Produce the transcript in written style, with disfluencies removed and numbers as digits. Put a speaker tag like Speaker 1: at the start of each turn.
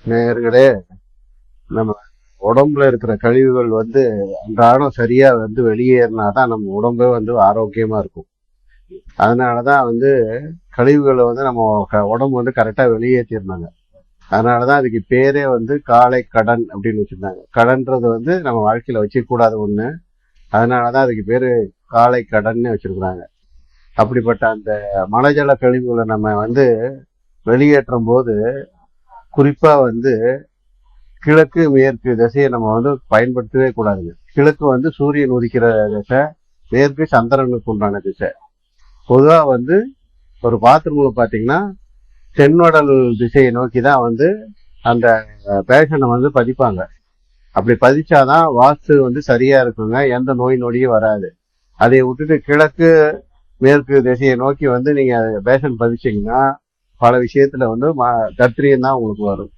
Speaker 1: நேயர்களே, நம்ம உடம்புல இருக்கிற கழிவுகள் அன்றாடம் சரியா வெளியேறினாதான் நம்ம உடம்பே ஆரோக்கியமா இருக்கும். அதனாலதான் கழிவுகளை நம்ம உடம்பு கரெக்டா வெளியேற்றிருந்தாங்க. அதனாலதான் அதுக்கு பேரே காலை கடன் அப்படின்னு வச்சிருந்தாங்க. கடன்றது நம்ம வாழ்க்கையில வச்சுக்க கூடாத ஒண்ணு. அதனாலதான் அதுக்கு பேரு காலை கடன்னு வச்சிருக்கிறாங்க. அப்படிப்பட்ட அந்த மலஜல கழிவுகளை நம்ம வெளியேற்றும் போது குறிப்பா கிழக்கு மேற்கு திசையை நம்ம பயன்படுத்தவே கூடாதுங்க. கிழக்கு சூரியன் உதிக்கிற திசை, மேற்கு சந்திரனுக்கு உண்டான திசை. பொதுவா ஒரு பாத்ரூம்ல பாத்தீங்கன்னா தென்வடல் திசையை நோக்கி தான் அந்த பேஷனை பதிப்பாங்க. அப்படி பதிச்சாதான் வாஸ்து சரியா இருக்குங்க, எந்த நோய் நொடியும் வராது. அதை விட்டுட்டு கிழக்கு மேற்கு திசையை நோக்கி நீங்க பேஷன் பதிச்சீங்கன்னா பல விஷயத்துல தத்ரியம் தான் உங்களுக்கு வரும்.